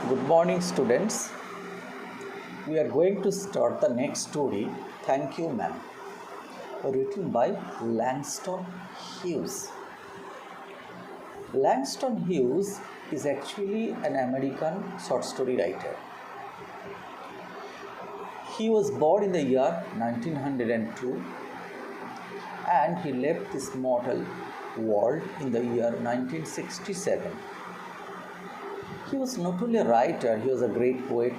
Good morning, students. We are going to start the next story. Thank you, ma'am. Written by Langston Hughes. Langston Hughes is actually an American short story writer. He was born in the year 1902 and he left this mortal world in the year 1967. He was not only a writer, he was a great poet,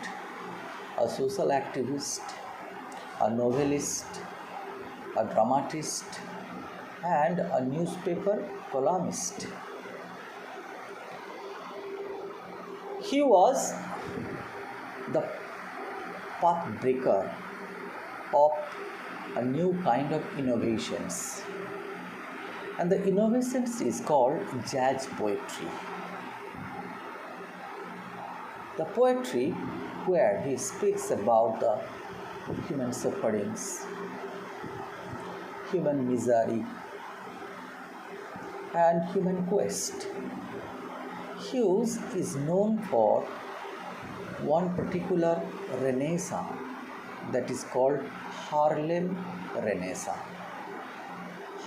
a social activist, a novelist, a dramatist, and a newspaper columnist. He was the pathbreaker of a new kind of innovations. And the innovations is called jazz poetry. The poetry where he speaks about the human sufferings, human misery, and human quest. Hughes is known for one particular Renaissance that is called Harlem Renaissance.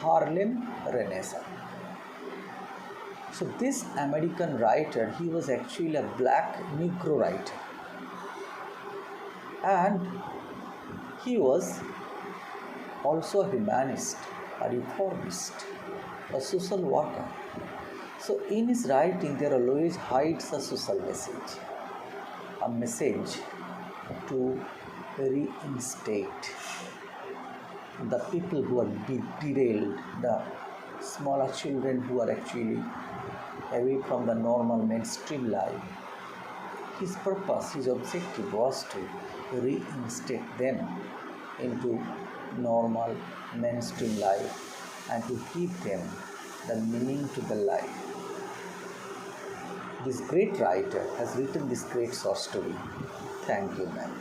Harlem Renaissance. So this American writer, he was actually a black Negro writer. And he was also a humanist, a reformist, a social worker. So in his writing, there always hides a social message to reinstate the people who are derailed, the smaller children who are actually away from the normal mainstream life. His purpose, his objective was to reinstate them into normal mainstream life and to give them the meaning to the life. This great writer has written this great short story. Thank you, ma'am.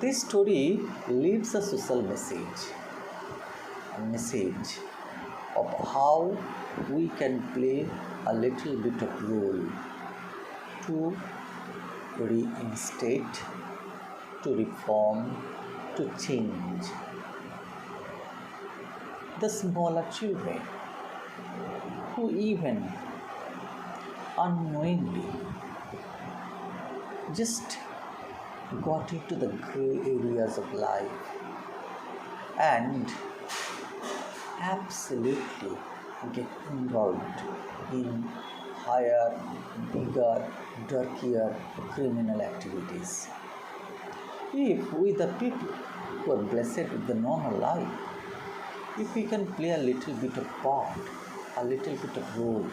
This story leaves a social message, a message of how we can play a little bit of role to reinstate, to reform, to change the smaller children who even unknowingly just got into the gray areas of life and absolutely get involved in higher, bigger, dirtier criminal activities. If we, the people who are blessed with the normal life, if we can play a little bit of part, a little bit of role,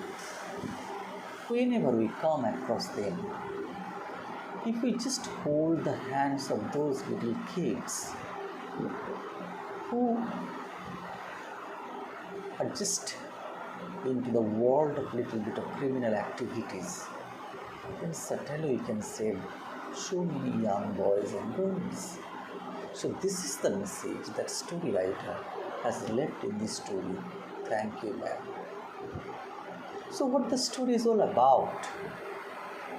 whenever we come across them, if we just hold the hands of those little kids who are just into the world of little bit of criminal activities, then certainly we can save so many young boys and girls. So this is the message that story writer has left in this story. Thank you, ma'am. So what the story is all about?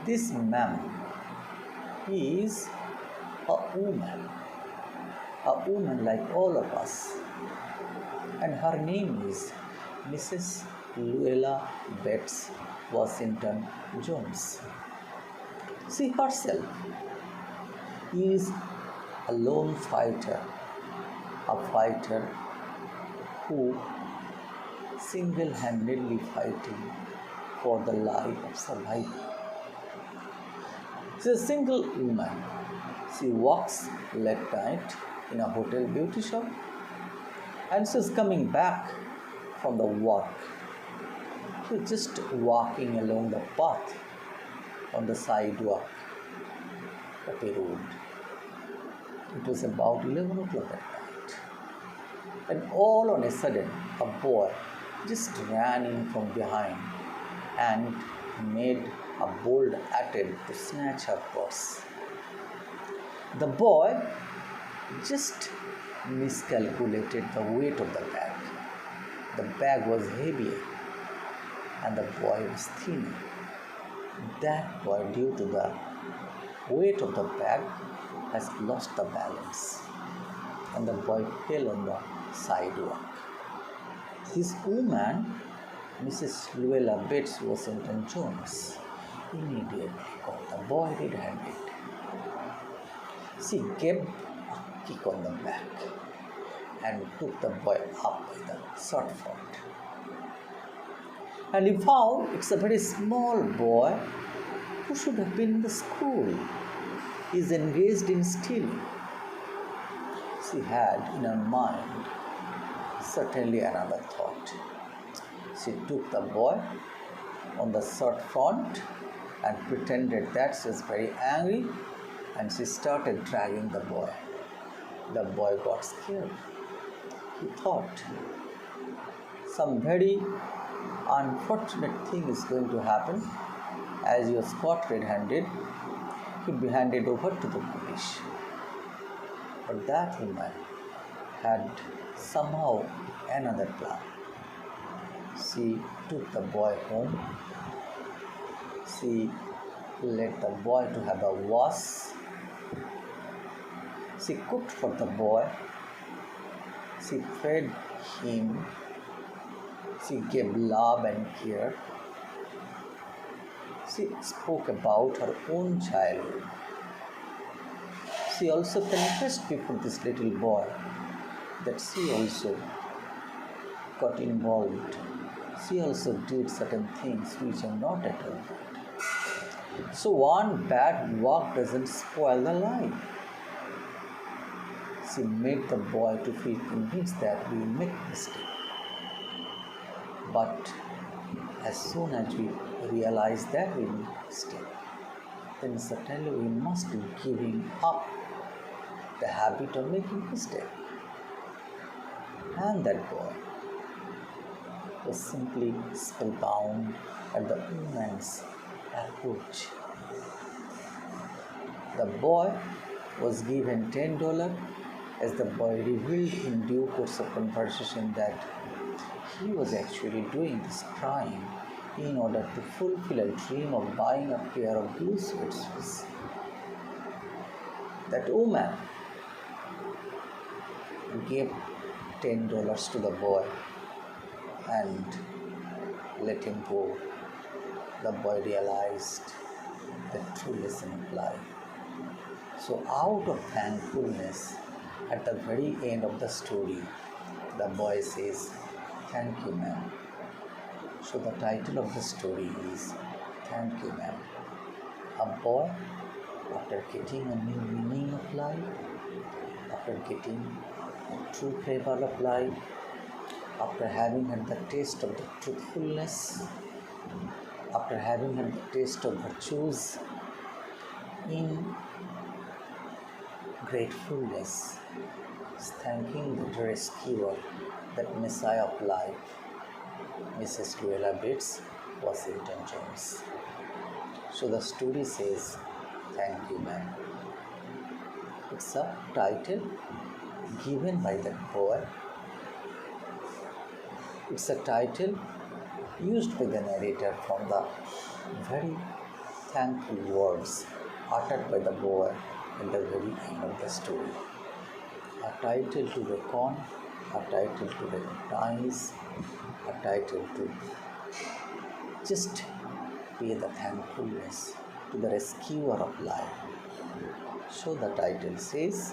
This ma'am is a woman like all of us, and her name is Mrs. Luella Betts Washington Jones. She herself is a lone fighter, a fighter who single-handedly fighting for the life of survival. She is a single woman. She works late night in a hotel beauty shop, and she is coming back from the work. She is just walking along the path on the sidewalk of a road. It was about 11 o'clock at night, and all on a sudden a boy just ran in from behind and made a bold attempt to snatch her purse. The boy just miscalculated the weight of the bag. The bag was heavier and the boy was thinner. That boy, due to the weight of the bag, has lost the balance and the boy fell on the sidewalk. This woman, Mrs. Luella Bates Washington Jones, immediately caught the boy red-handed. She gave a kick on the back and took the boy up by the short front. And he found it's a very small boy who should have been in the school. He is engaged in stealing. She had in her mind certainly another thought. She took the boy on the short front and pretended that she was very angry, and she started dragging the boy. The boy got scared. He thought some very unfortunate thing is going to happen. As he was caught red-handed, he'd be handed over to the police. But that woman had somehow another plan. She took the boy home. She let the boy to have a wash. She cooked for the boy. She fed him. She gave love and care. She spoke about her own childhood. She also confessed before this little boy that she also got involved. She also did certain things which are not at all right. So one bad walk doesn't spoil the life. She made the boy to feel convinced that we make mistakes. But as soon as we realize that we make mistake, then certainly we must be giving up the habit of making mistake. And that boy was simply spellbound at the woman's approach. The boy was given $10 as the boy revealed in due course of conversation that he was actually doing this crime in order to fulfill a dream of buying a pair of blue sweatshirts. That woman gave $10 to the boy and let him go. The boy realized the true lesson of life. So out of thankfulness, at the very end of the story, the boy says, "Thank you, ma'am." So the title of the story is "Thank you, ma'am." A boy, after getting a new meaning of life, after getting a true flavor of life, after having had the taste of the truthfulness, after having had the taste of virtues, in gratefulness, is thanking the rescuer, that Messiah of life, Mrs. Luella Bates Washington Jones. So the story says, "Thank you, ma'am." It's a title given by the boy. It's a title used by the narrator from the very thankful words uttered by the boy at the very end of the story. A title to reckon, a title to recognize, a title to just pay the thankfulness to the rescuer of life. So the title says,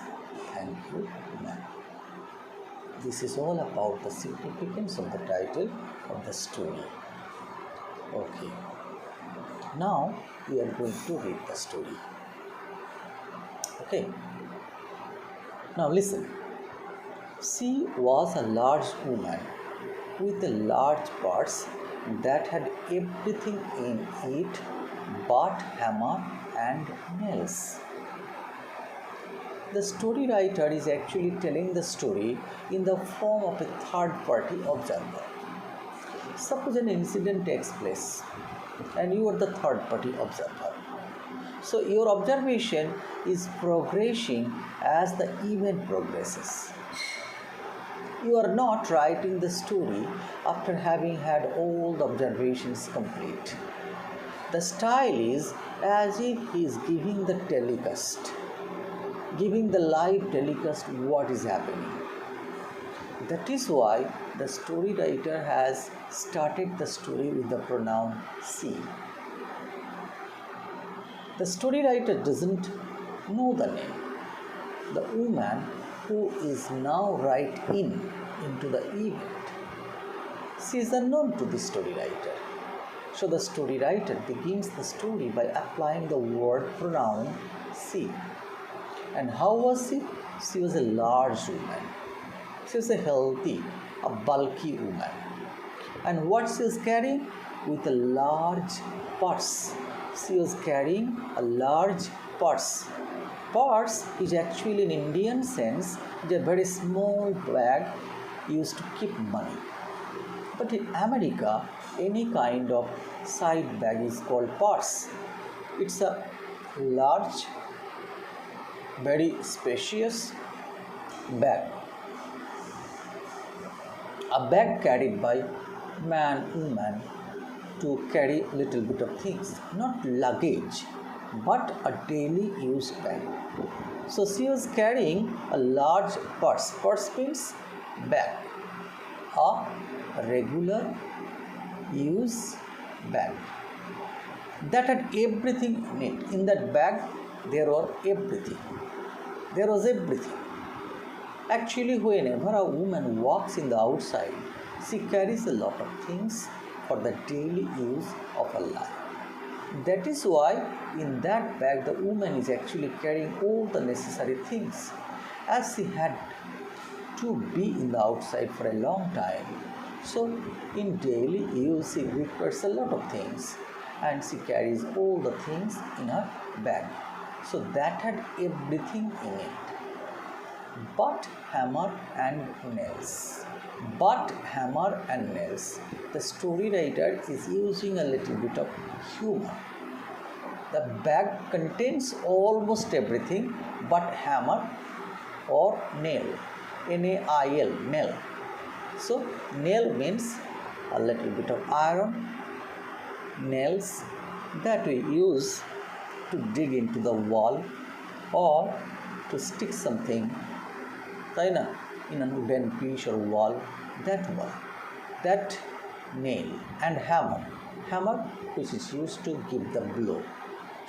"Thank you, ma'am." This is all about the significance of the title of the story. Okay. Now we are going to read the story. Okay. Now listen. She was a large woman with large parts that had everything in it but hammer and nails. The story writer is actually telling the story in the form of a third party observer. Suppose an incident takes place and you are the third party observer. So your observation is progressing as the event progresses. You are not writing the story after having had all the observations complete. The style is as if he is giving the telecast, giving the live telecast what is happening. That is why the story writer has started the story with the pronoun she. The story writer doesn't know the name. The woman who is now right into the event, she is unknown to the story writer. So the story writer begins the story by applying the word pronoun she. And how was she? She was a large woman. She was a healthy, a bulky woman. And what she was carrying? With a large purse. She was carrying a large purse. Purse is actually in Indian sense a very small bag used to keep money. But in America, any kind of side bag is called purse. It's a large, very spacious bag. A bag carried by man, woman to carry little bit of things, not luggage, but a daily use bag. So she was carrying a large purse. Purse means bag, a regular use bag that had everything in it. In that bag, there was everything. There was everything. Actually, whenever a woman walks in the outside, she carries a lot of things for the daily use of her life. That is why in that bag the woman is actually carrying all the necessary things. As she had to be in the outside for a long time, so in daily use she requires a lot of things and she carries all the things in her bag. So that had everything in it. But hammer and nails. But hammer and nails. The story writer is using a little bit of humor. The bag contains almost everything but hammer or nail. N-A-I-L, nail. So nail means a little bit of iron. Nails that we use to dig into the wall or to stick something in a wooden piece or wall, that one, that nail. And hammer which is used to give the blow.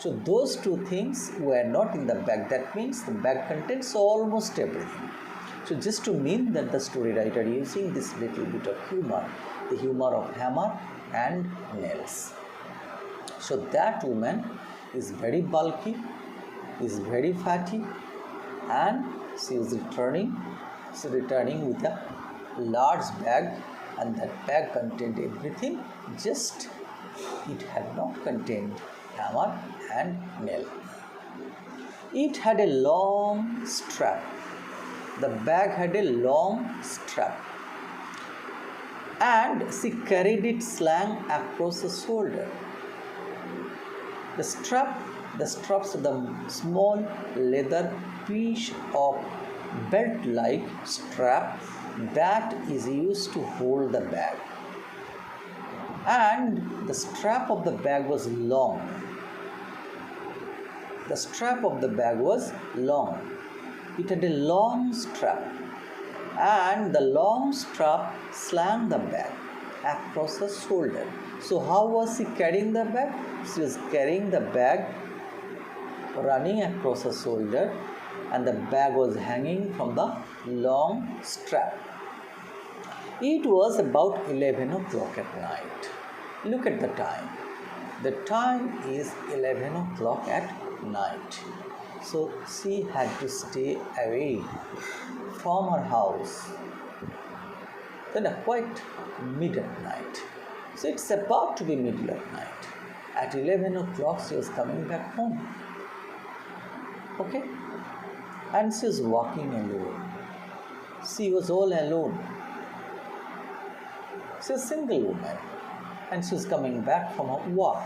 So those two things were not in the bag. That means the bag contains almost everything. So just to mean that the story writer using this little bit of humor, the humor of hammer and nails. So that woman is very bulky, is very fatty, and she is returning with a large bag, and that bag contained everything, just it had not contained hammer and nail. It had a long strap. The bag had a long strap, and she carried it slung across the shoulder. The straps of the small leather piece of belt-like strap that is used to hold the bag. And the strap of the bag was long. The strap of the bag was long. It had a long strap, and the long strap slung the bag across the shoulder. So how was she carrying the bag? She was carrying the bag running across her shoulder, and the bag was hanging from the long strap. It was about 11 o'clock at night. Look at the time. The time is 11 o'clock at night. So she had to stay away from her house. Then quite mid at night. So it's about to be middle at night. At 11 o'clock she was coming back home. Okay? And she was walking alone. She was all alone. She was a single woman. And she was coming back from her walk.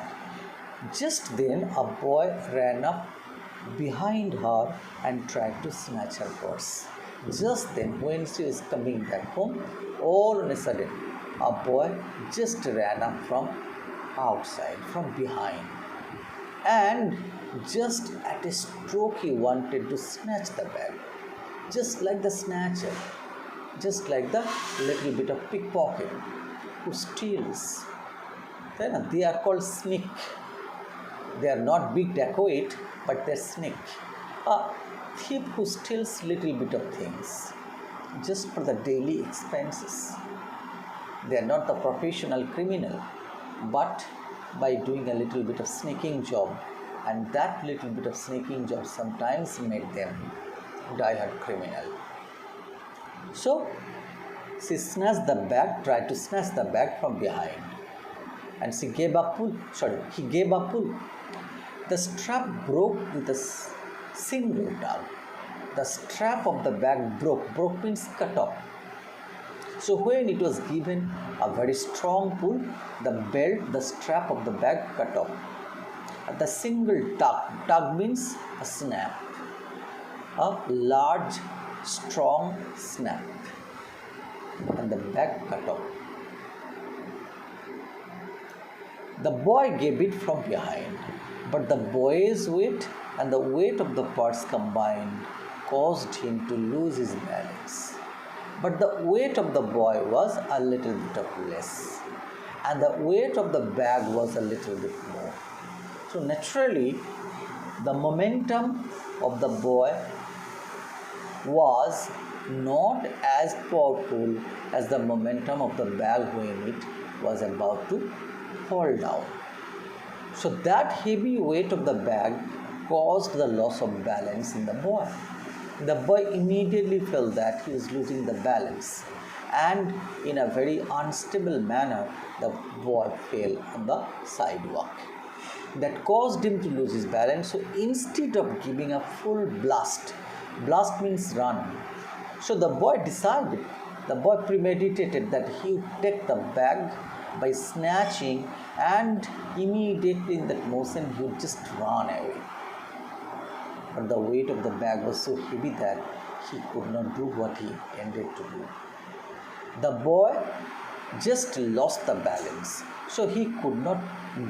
Just then a boy ran up behind her and tried to snatch her purse. Just then, when she was coming back home, all of a sudden, a boy just ran up from outside from behind, and just at a stroke he wanted to snatch the bag, just like the snatcher, just like the little bit of pickpocket who steals. Then they are called sneak. They are not big dacoit, but they're sneak. A thief who steals little bit of things just for the daily expenses. They are not the professional criminal, but by doing a little bit of sneaking job, and that little bit of sneaking job sometimes made them die-hard criminal. So she snatched the bag, tried to snatch the bag from behind, and she gave a pull. He gave a pull. The strap broke with a single tug. The strap of the bag broke. Broke means cut off. So when it was given a very strong pull, the belt, the strap of the bag cut off. The single tug. Tug means a snap. A large, strong snap. And the bag cut off. The boy gave it from behind, but the boy's weight and the weight of the parts combined caused him to lose his balance. But the weight of the boy was a little bit of less, and the weight of the bag was a little bit more. So naturally, the momentum of the boy was not as powerful as the momentum of the bag when it was about to fall down. So that heavy weight of the bag caused the loss of balance in the boy. The boy immediately felt that he was losing the balance, and in a very unstable manner, the boy fell on the sidewalk. That caused him to lose his balance. So instead of giving a full blast means run. So the boy decided, the boy premeditated that he would take the bag by snatching, and immediately in that motion he would just run away. But the weight of the bag was so heavy that he could not do what he intended to do. The boy just lost the balance. So he could not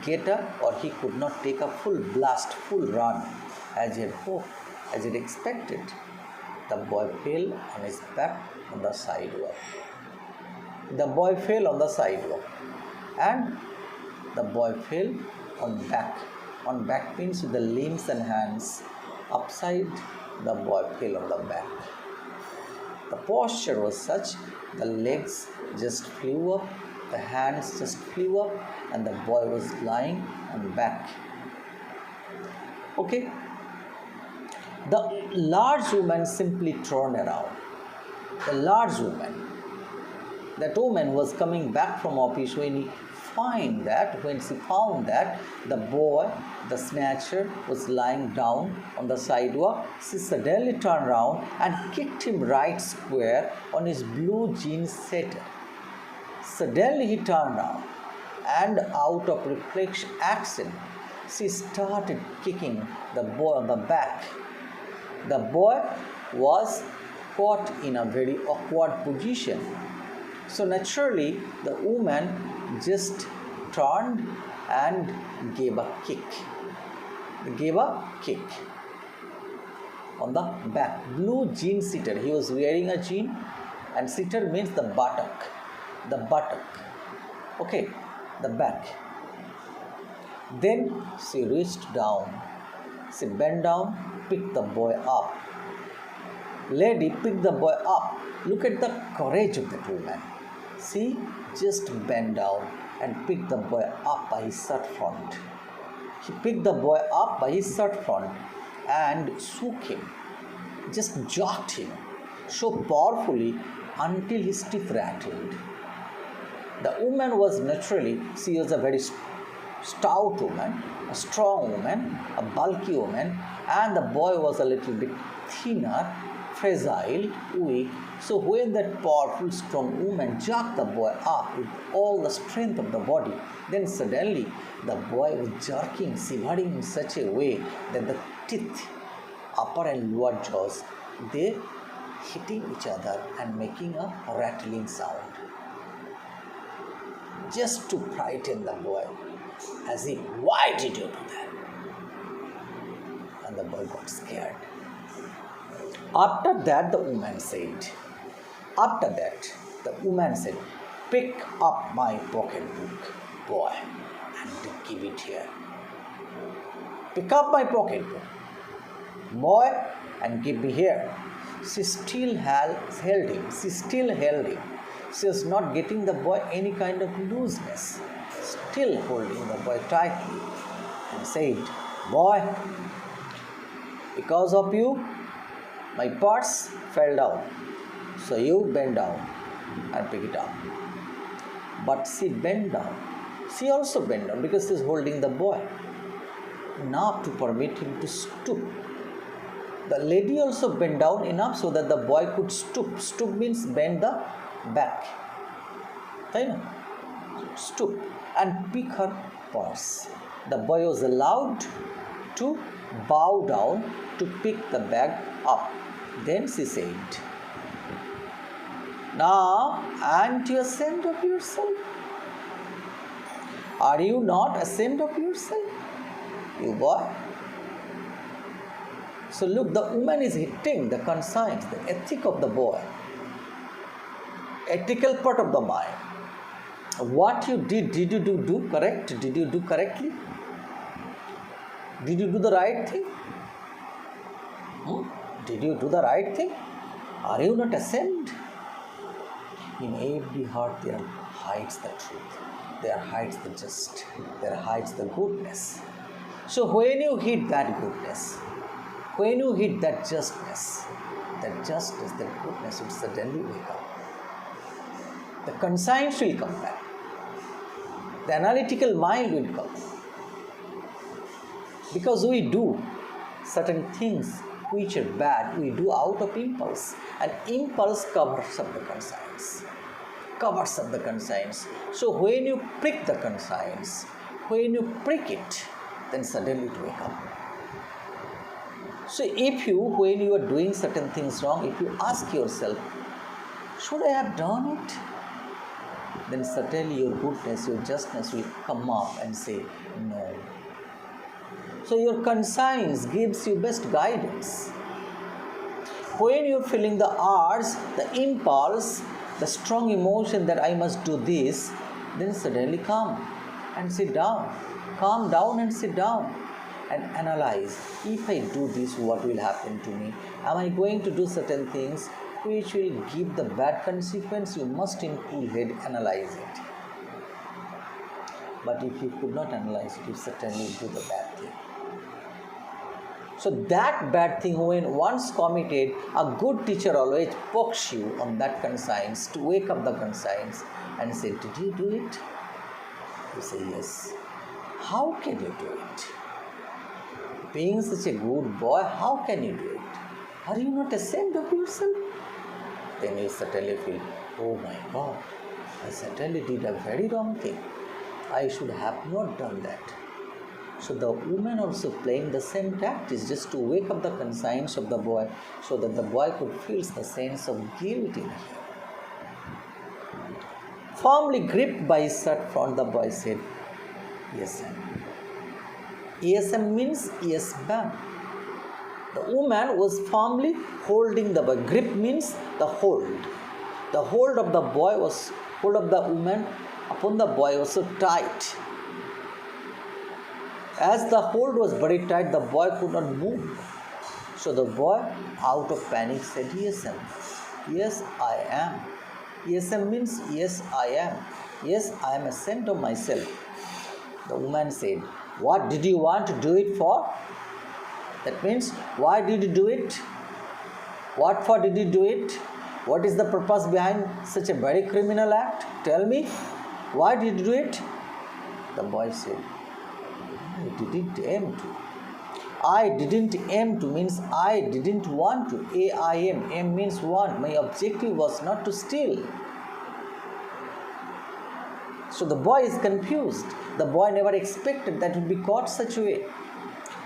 get up, or he could not take a full blast, full run as he had hoped, as he had expected. The boy fell on his back on the sidewalk. The boy fell on the sidewalk, and the boy fell on back. On back means with the limbs and hands upside. The boy fell on the back. The posture was such, the legs just flew up, the hands just flew up, and the boy was lying on back. Okay. The large woman simply turned around. The large woman. That woman was coming back from office when she found that the boy, the snatcher, was lying down on the sidewalk. She suddenly turned around and kicked him right square on his blue jeans setter. Suddenly he turned around, and out of reflex action, she started kicking the boy on the back. The boy was caught in a very awkward position. So naturally, the woman just turned and gave a kick. On the back. Blue jean seater. He was wearing a jean, and seater means the buttock. The buttock. Okay, the back. Then she reached down. She bent down, picked the boy up. Lady, pick the boy up. Look at the courage of that woman. She just bent down and picked the boy up by his shirt front. He picked the boy up by his shirt front and shook him, just jerked him so powerfully until his teeth rattled. The woman was naturally, she was a very stout woman, a strong woman, a bulky woman, and the boy was a little bit thinner, fragile, weak. So when that powerful, strong woman jerked the boy up with all the strength of the body, then suddenly the boy was jerking, shivering in such a way that the teeth, upper and lower jaws, they hitting each other and making a rattling sound, just to frighten the boy. as if, why did you do that? And the boy got scared. After that, the woman said, pick up my pocketbook, boy, and give it here. Pick up my pocketbook, boy, and give me here. She still held him. She was not getting the boy any kind of looseness. Still holding the boy tightly and said, boy, because of you, my purse fell down. So you bend down and pick it up. But she bent down. She also bent down because she is holding the boy. Enough to permit him to stoop. The lady also bent down enough so that the boy could stoop. Stoop means bend the back. Stoop and pick her purse. The boy was allowed to bow down to pick the bag up. Then she said, now, aren't you ashamed of yourself? Are you not ashamed of yourself, you boy? So look, the woman is hitting the conscience, the ethic of the boy, ethical part of the mind. What you did you do correct? Did you do correctly? Did you do the right thing? Did you do the right thing? Are you not ashamed? In every heart there hides the truth. There hides the just. There hides the goodness. So when you hit that goodness, when you hit that justice, that goodness will suddenly wake up. The conscience will come back. The analytical mind will come. Because we do certain things which are bad, we do out of impulse. And impulse covers up the conscience. So when you prick the conscience, when you prick it, then suddenly it will wake up. So if you, when you are doing certain things wrong, if you ask yourself, should I have done it? Then certainly your goodness, your justness will come up and say, no. So your conscience gives you best guidance. When you're feeling the urge, the impulse, the strong emotion that I must do this, then suddenly come and sit down. Calm down and sit down and analyze. If I do this, what will happen to me? Am I going to do certain things which will give the bad consequence? You must in cool head analyze it. But if you could not analyze it, you certainly do the bad thing. So that bad thing, when once committed, a good teacher always pokes you on that conscience to wake up the conscience and say, did you do it? You say, yes. How can you do it? Being such a good boy, how can you do it? Are you not ashamed of yourself? Then you certainly feel, oh my God, I certainly did a very wrong thing. I should have not done that. So the woman also playing the same tactics just to wake up the conscience of the boy so that the boy could feel the sense of guilt in him. Firmly gripped by his shirt front, the boy said, yes, ma'am. Yes, ma'am means yes, ma'am. The woman was firmly holding the boy. Grip means the hold. The hold of the boy was, hold of the woman upon the boy was so tight. As the hold was very tight, the boy could not move. So the boy, out of panic, said, yes, ma'am. Yes, I am. Yes, ma'am means yes, I am. Yes, I am ashamed of myself. The woman said, what did you want to do it for? That means, why did you do it? What for did you do it? What is the purpose behind such a very criminal act? Tell me, why did you do it? The boy said, I didn't aim to. I didn't aim to means I didn't want to. A-I-M. Aim means want. My objective was not to steal. So the boy is confused. The boy never expected that would be caught such a way.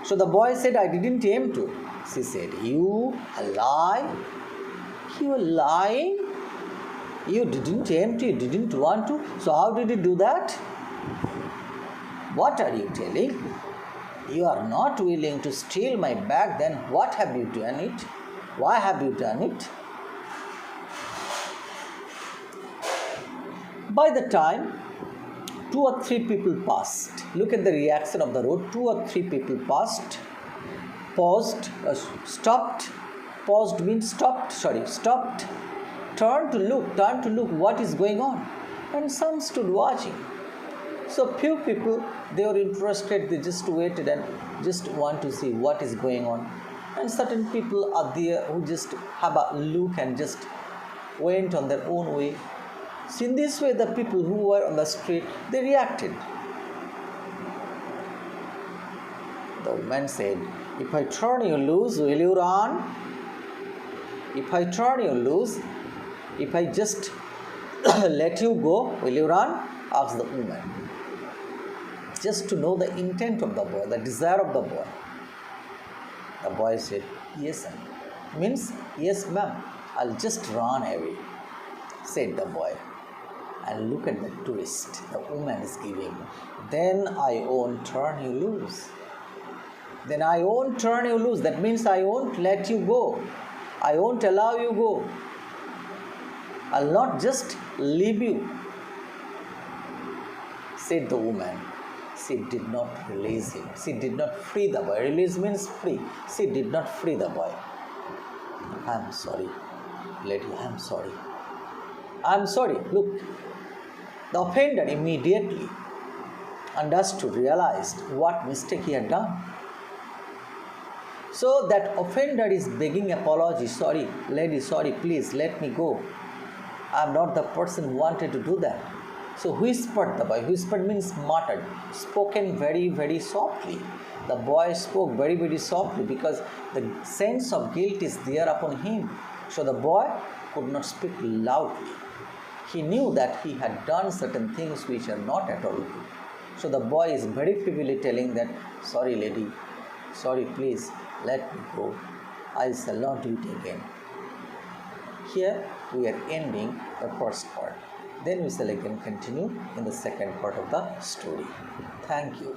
So the boy said, I didn't aim to. She said, you a lie? You are lying? You didn't aim to, you didn't want to. So how did you do that? What are you telling? You are not willing to steal my bag, then what have you done it? Why have you done it? By the time 2 or 3 people passed, look at the reaction of the road. 2 or 3 people passed, paused, stopped. Paused means stopped, stopped. Turned to look what is going on. And some stood watching. So few people, they were interested, they just waited and just want to see what is going on. And certain people are there who just have a look and just went on their own way. So in this way, the people who were on the street, they reacted. The woman said, if I turn you loose, will you run? If I turn you loose, if I just let you go, will you run? Asked the woman. Just to know the intent of the boy, the desire of the boy. The boy said, yes, sir. Means, yes, ma'am, I'll just run away, said the boy. And look at the twist the woman is giving. Then I won't turn you loose. Then I won't turn you loose. That means I won't let you go. I won't allow you go. I'll not just leave you, said the woman. She did not release him. She did not free the boy. Release means free. She did not free the boy. I'm sorry, lady, I'm sorry. I'm sorry. Look, the offender immediately understood, realized what mistake he had done. So that offender is begging apology. Sorry, lady, sorry, please let me go. I'm not the person who wanted to do that. So whispered the boy. Whispered means muttered, spoken very, very softly. The boy spoke very, very softly because the sense of guilt is there upon him. So the boy could not speak loudly. He knew that he had done certain things which are not at all good. So the boy is very feebly telling that, sorry lady, sorry, please let me go. I shall not do it again. Here we are ending the first part. Then we shall again continue in the second part of the story. Thank you.